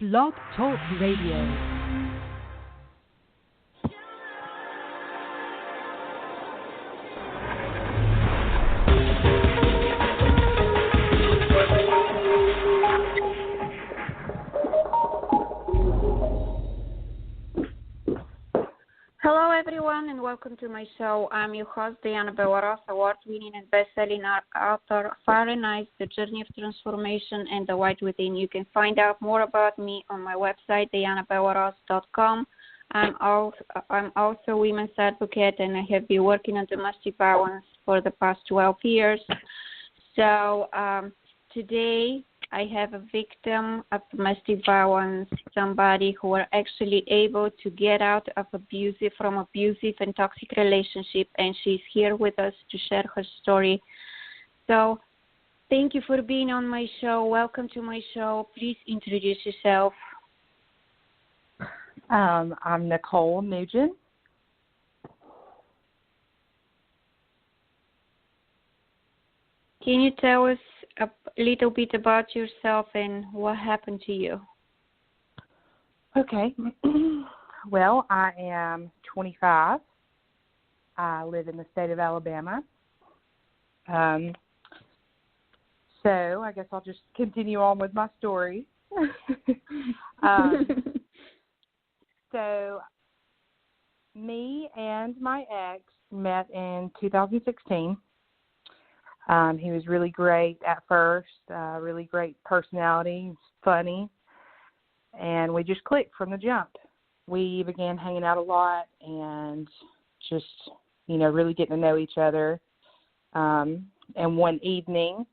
Blog Talk Radio. Hello, everyone, and welcome to my show. I'm your host, Diana Bellaros, award-winning and best-selling author, Fahrenheit, The Journey of Transformation, and The Light Within. You can find out more about me on my website, dianabellaros.com. I'm also a women's advocate, and I have been working on domestic violence for the past 12 years. So today, I have a victim of domestic violence, somebody who are actually able to get out of abusive and toxic relationship, and she's here with us to share her story. So thank you for being on my show. Welcome to my show. Please introduce yourself. I'm Nicole Noojin. Can you tell us a little bit about yourself and what happened to you? Okay. Well, I am 25. I live in the state of Alabama. So I guess I'll just continue on with my story. So me and my ex met in 2016. He was really great at first, really great personality, funny, and we just clicked from the jump. We began hanging out a lot and just, really getting to know each other. And one evening,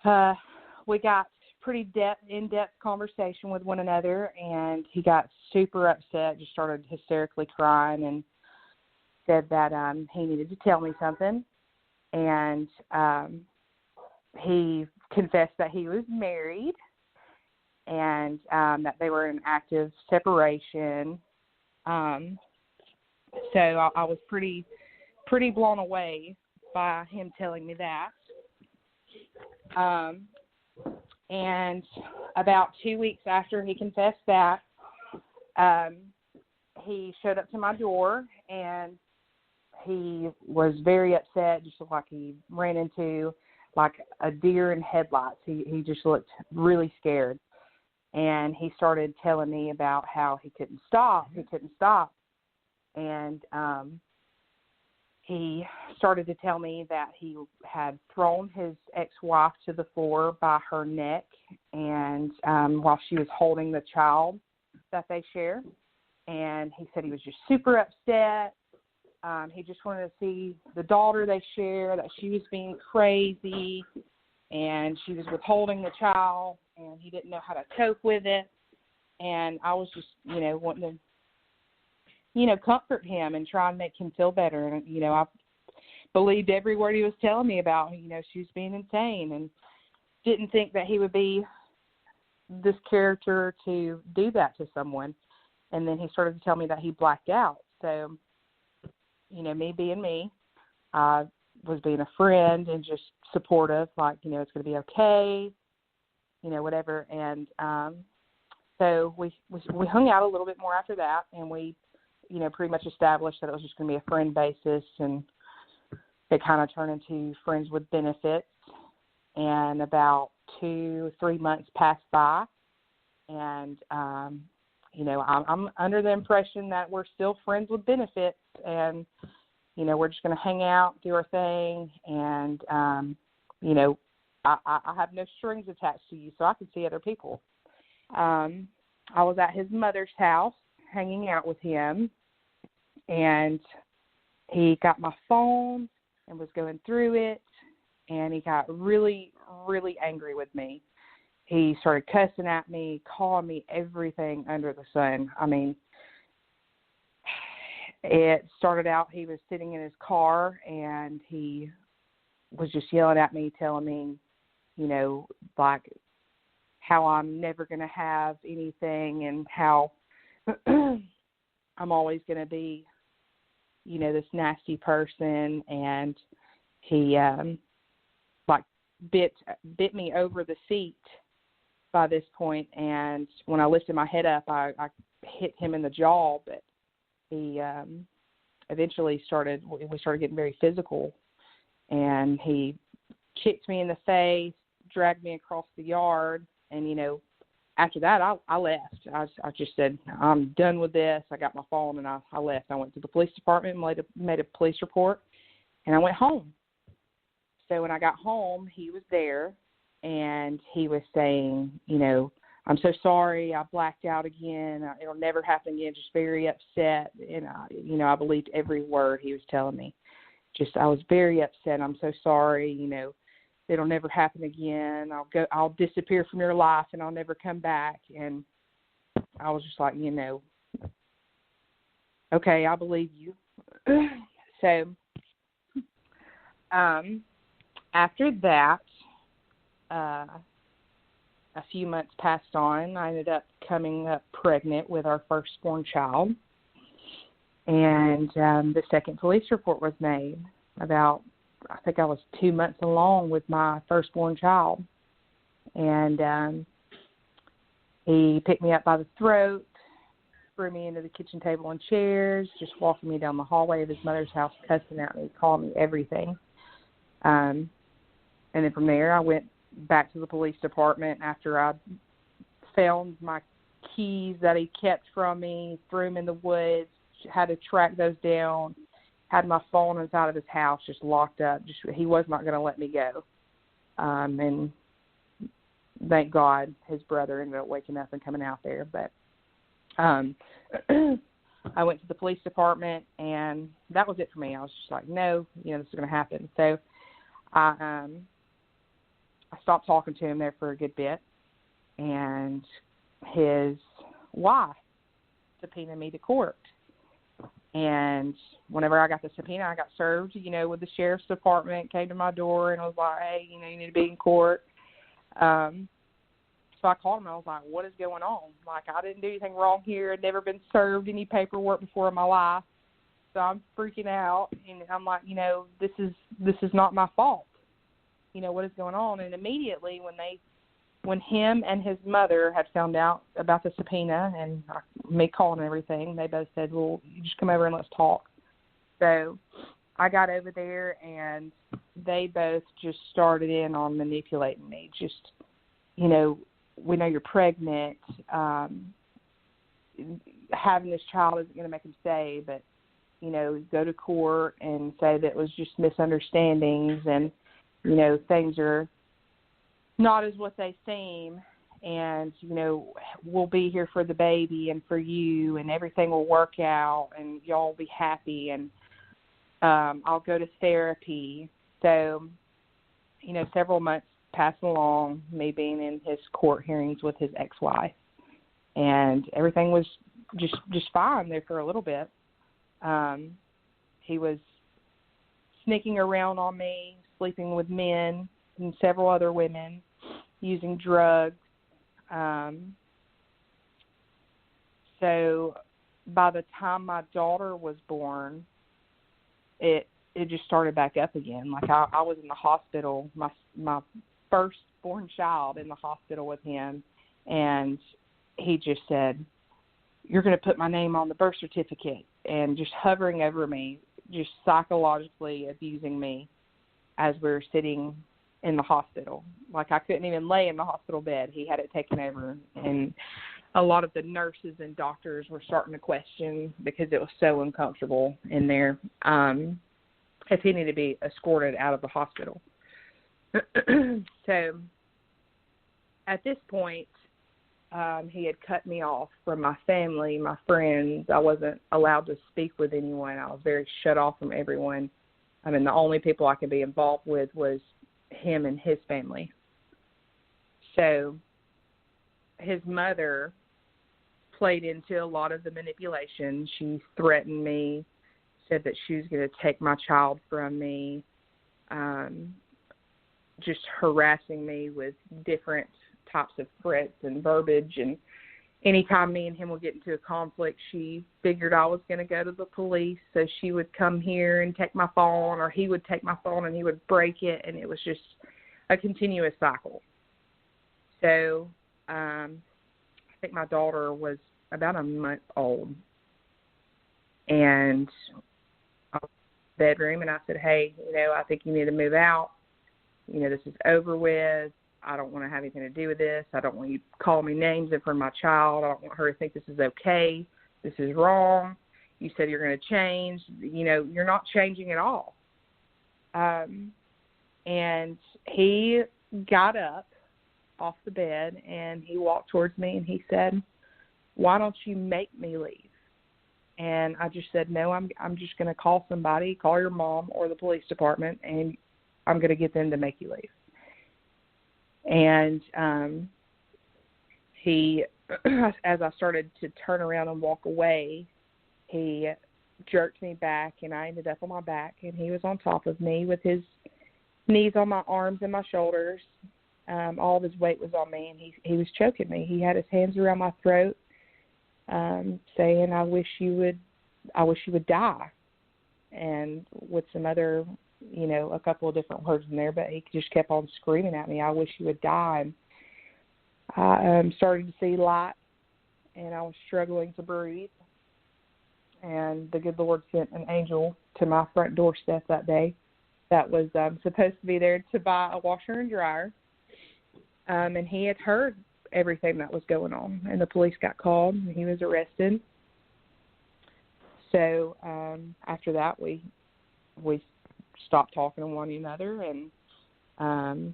we got pretty in-depth conversation with one another, and he got super upset, just started hysterically crying, and said that he needed to tell me something. And he confessed that he was married and that they were in active separation. So I was pretty blown away by him telling me that. And about 2 weeks after he confessed that, he showed up to my door, and he was very upset, just looked like he ran into like a deer in headlights. He just looked really scared. And he started telling me about how he couldn't stop. And he started to tell me that he had thrown his ex-wife to the floor by her neck, and while she was holding the child that they share. And he said he was just super upset. He just wanted to see the daughter they share, that she was being crazy, and she was withholding the child, and he didn't know how to cope with it. And I was just, wanting to, comfort him and try and make him feel better. And, I believed every word he was telling me about, she was being insane, and didn't think that he would be this character to do that to someone. And then he started to tell me that he blacked out. So, me being me, I was being a friend and just supportive, like, it's going to be okay, whatever. And so we hung out a little bit more after that, and we, pretty much established that it was just going to be a friend basis, and it kind of turned into friends with benefits. And about 2-3 months passed by, and, I'm under the impression that we're still friends with benefits, and, we're just going to hang out, do our thing, and, I have no strings attached to you, so I can see other people. I was at his mother's house hanging out with him, and he got my phone and was going through it, and he got really, really angry with me. He started cussing at me, calling me everything under the sun. I mean, it started out, he was sitting in his car, and he was just yelling at me, telling me, like how I'm never going to have anything, and how I'm always going to be, this nasty person. And he, bit me over the seat by this point, and when I lifted my head up, I hit him in the jaw, but he eventually we started getting very physical, and he kicked me in the face, dragged me across the yard, and, after that, I left. I just said, I'm done with this. I got my phone, and I left. I went to the police department and made a police report, and I went home. So when I got home, he was there, and he was saying, I'm so sorry, I blacked out again. It'll never happen again. Just very upset. And, I believed every word he was telling me. I was very upset. I'm so sorry, it'll never happen again. I'll disappear from your life and I'll never come back. And I was just like, okay, I believe you. So, after that, a few months passed on. I ended up coming up pregnant with our firstborn child. And the second police report was made I think I was 2 months along with my firstborn child. And he picked me up by the throat, threw me into the kitchen table and chairs, just walking me down the hallway of his mother's house, cussing at me, calling me everything. And then from there, I went back to the police department after I found my keys that he kept from me, threw them in the woods, had to track those down, had my phone inside of his house just locked up. He was not going to let me go. And thank God his brother ended up waking up and coming out there. But I went to the police department, and that was it for me. I was just like, no, this is going to happen. So I stopped talking to him there for a good bit, and his wife subpoenaed me to court. And whenever I got the subpoena, I got served, with the sheriff's department, came to my door and was like, hey, you need to be in court. So I called him and I was like, what is going on? Like, I didn't do anything wrong here. I'd never been served any paperwork before in my life. So I'm freaking out. And I'm like, this is not my fault. What is going on? And immediately when him and his mother had found out about the subpoena and me calling and everything, they both said, well, you just come over and let's talk. So I got over there, and they both just started in on manipulating me. Just, we know you're pregnant. Having this child isn't going to make him stay, but, go to court and say that it was just misunderstandings and, things are not as what they seem, and, we'll be here for the baby and for you, and everything will work out, and y'all will be happy, and I'll go to therapy. So, several months passed along, me being in his court hearings with his ex-wife, and everything was just fine there for a little bit. He was sneaking around on me, sleeping with men and several other women, using drugs. So by the time my daughter was born, it just started back up again. Like I was in the hospital, my firstborn child in the hospital with him, and he just said, you're going to put my name on the birth certificate, and just hovering over me, just psychologically abusing me as we were sitting in the hospital. Like I couldn't even lay in the hospital bed. He had it taken over, and a lot of the nurses and doctors were starting to question because it was so uncomfortable in there, if he needed to be escorted out of the hospital. So at this point, he had cut me off from my family, my friends. I wasn't allowed to speak with anyone. I was very shut off from everyone. I mean, the only people I could be involved with was him and his family. So his mother played into a lot of the manipulation. She threatened me, said that she was going to take my child from me, just harassing me with different types of threats and verbiage. And anytime me and him would get into a conflict, she figured I was going to go to the police, so she would come here and take my phone, or he would take my phone and he would break it, and it was just a continuous cycle. So I think my daughter was about a month old. And I was in the bedroom, and I said, hey, I think you need to move out. This is over with. I don't want to have anything to do with this. I don't want you calling me names in front of my child. I don't want her to think this is okay. This is wrong. You said you're going to change. You're not changing at all. And he got up off the bed, and he walked towards me, and he said, why don't you make me leave? And I just said, no, I'm just going to call somebody, call your mom or the police department, and I'm going to get them to make you leave. And he, as I started to turn around and walk away, he jerked me back, and I ended up on my back, and he was on top of me with his knees on my arms and my shoulders. All of his weight was on me, and he was choking me. He had his hands around my throat, saying, I wish you would die. And with some other, a couple of different words in there, but he just kept on screaming at me, I wish you would die. And I started to see light, and I was struggling to breathe. And the good Lord sent an angel to my front doorstep that day that was supposed to be there to buy a washer and dryer. And he had heard everything that was going on, and the police got called, and he was arrested. So after that, we stopped talking to one another and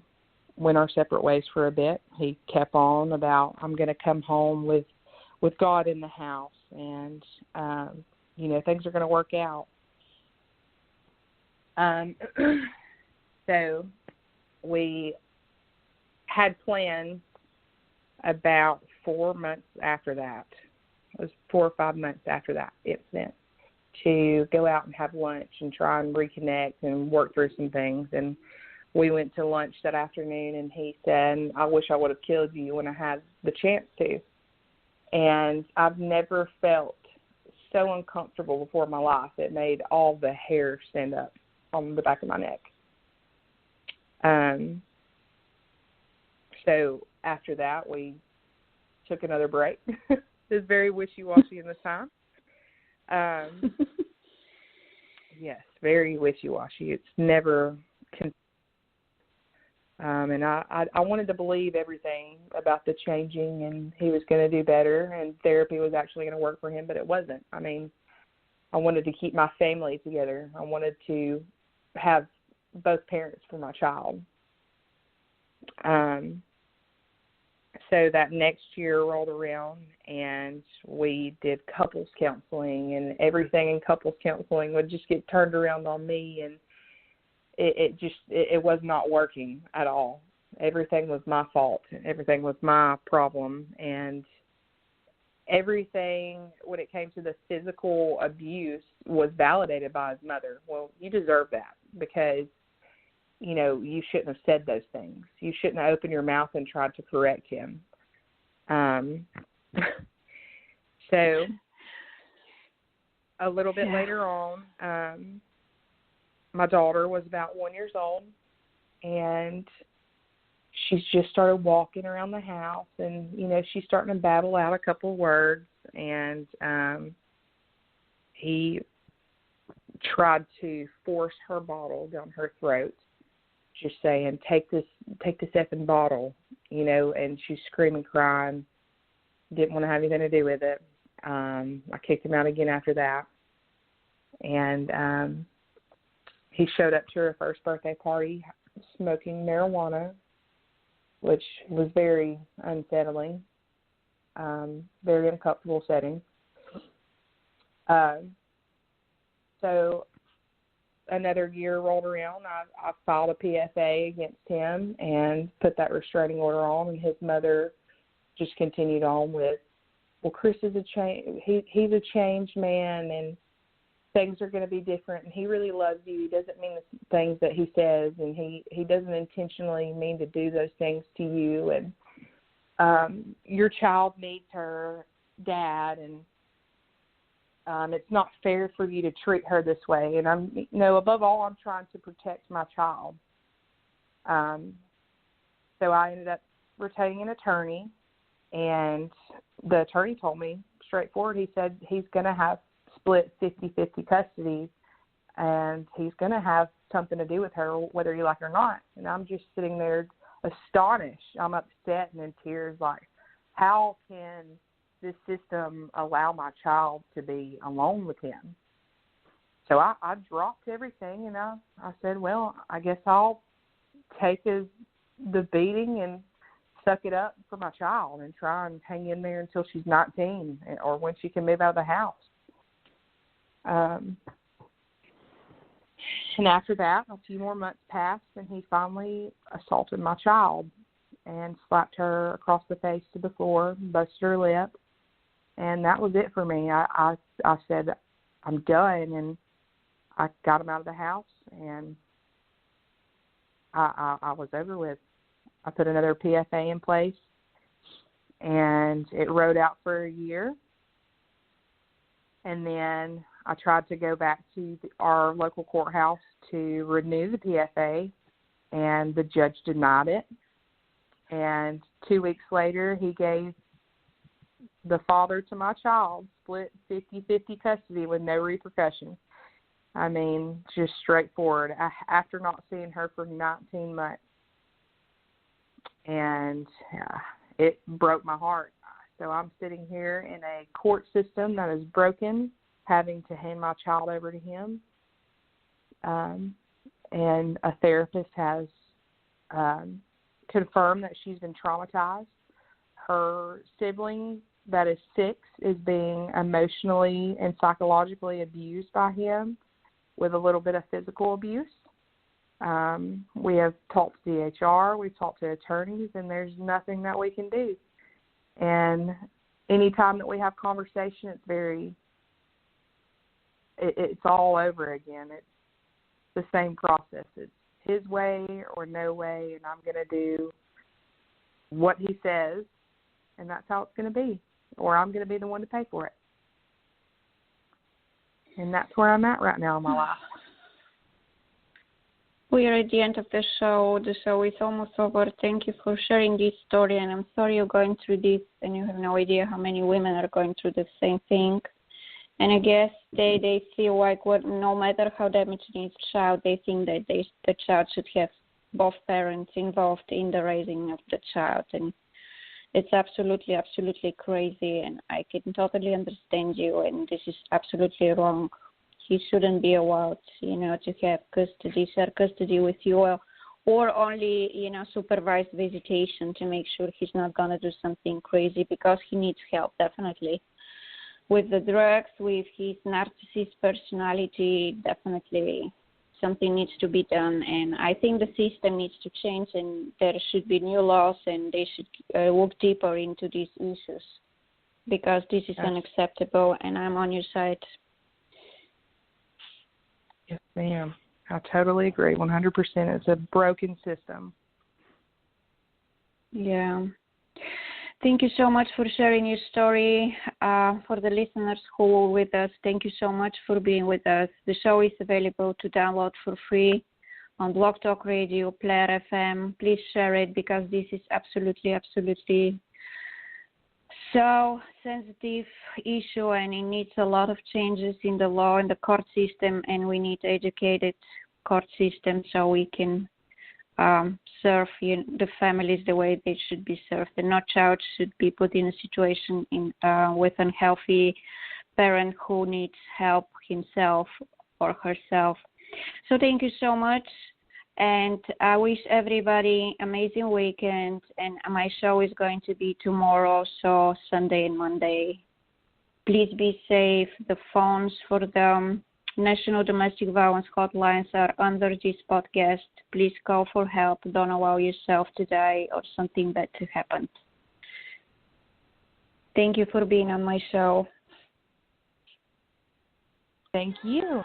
went our separate ways for a bit. He kept on about, I'm going to come home with God in the house, and things are going to work out. So we had plans about 4 months after that. It was 4 or 5 months after that incident to go out and have lunch and try and reconnect and work through some things. And we went to lunch that afternoon, and he said, I wish I would have killed you when I had the chance to. And I've never felt so uncomfortable before in my life. It made all the hair stand up on the back of my neck. So after that, we took another break. It was very wishy-washy in this time. Yes, very wishy-washy. It's never and I wanted to believe everything about the changing, and he was going to do better, and therapy was actually going to work for him, but it wasn't. I mean, I wanted to keep my family together. I wanted to have both parents for my child. So that next year rolled around, and we did couples counseling, and everything in couples counseling would just get turned around on me, and it was not working at all. Everything was my fault. Everything was my problem, and everything when it came to the physical abuse was validated by his mother. Well, you deserve that because you shouldn't have said those things. You shouldn't have opened your mouth and tried to correct him. So a little bit later on, my daughter was about 1 year old, and she's just started walking around the house, and, she's starting to babble out a couple of words, and he tried to force her bottle down her throat, just saying, take this effing bottle, and she's screaming, crying, didn't want to have anything to do with it. I kicked him out again after that. And he showed up to her first birthday party smoking marijuana, which was very unsettling, very uncomfortable setting. So another year rolled around. I filed a PFA against him and put that restraining order on, and his mother just continued on with, well, Chris is he's a changed man, and things are going to be different, and he really loves you. He doesn't mean the things that he says, and he doesn't intentionally mean to do those things to you, and your child needs her dad, and it's not fair for you to treat her this way. And above all, I'm trying to protect my child. So I ended up retaining an attorney, And the attorney told me straightforward, he said he's going to have split 50-50 custody, and he's going to have something to do with her whether you like it or not. And I'm just sitting there astonished. I'm upset and in tears, like, how can this system allow my child to be alone with him? So I dropped everything, and I said, well, I guess I'll take the beating and suck it up for my child and try and hang in there until she's 19 or when she can move out of the house. And after that, a few more months passed, and he finally assaulted my child and slapped her across the face to the floor, busted her lip, and that was it for me. I said, I'm done, and I got him out of the house, and I was over with. I put another PFA in place, and it rode out for a year. And then I tried to go back to our local courthouse to renew the PFA, and the judge denied it. And 2 weeks later, he gave the father to my child split 50-50 custody with no repercussion. I mean, just straightforward. After not seeing her for 19 months. And it broke my heart. So I'm sitting here in a court system that is broken, having to hand my child over to him. And a therapist has confirmed that she's been traumatized. Her sibling that is 6 is being emotionally and psychologically abused by him with a little bit of physical abuse. We have talked to DHR, we've talked to attorneys, and there's nothing that we can do. And anytime that we have conversation, it's all over again. It's the same process. It's his way or no way, and I'm going to do what he says, and that's how it's going to be, or I'm going to be the one to pay for it. And that's where I'm at right now in my life. We are at the end of the show. The show is almost over. Thank you for sharing this story, and I'm sorry you're going through this, and you have no idea how many women are going through the same thing. And I guess they feel like no matter how damaged is the child, they think that the child should have both parents involved in the raising of the child. And it's absolutely, absolutely crazy, and I can totally understand you, and this is absolutely wrong. He shouldn't be allowed, to have custody, share custody with you, or only, supervised visitation to make sure he's not going to do something crazy, because he needs help, definitely. With the drugs, with his narcissist personality, definitely something needs to be done. And I think the system needs to change, and there should be new laws, and they should look deeper into these issues, because this is unacceptable, and I'm on your side. Yes, ma'am. I totally agree, 100%. It's a broken system. Yeah. Thank you so much for sharing your story. For the listeners who were with us, thank you so much for being with us. The show is available to download for free on Blog Talk Radio, Player FM. Please share it, because this is absolutely, absolutely so sensitive issue, and it needs a lot of changes in the law and the court system, and we need educated court system so we can serve the families the way they should be served. And no child should be put in a situation with an unhealthy parent who needs help himself or herself. So thank you so much. And I wish everybody amazing weekend. And my show is going to be tomorrow, so Sunday and Monday. Please be safe. The phones for the National Domestic Violence Hotlines are under this podcast. Please call for help. Don't allow yourself to die or something bad to happen. Thank you for being on my show. Thank you.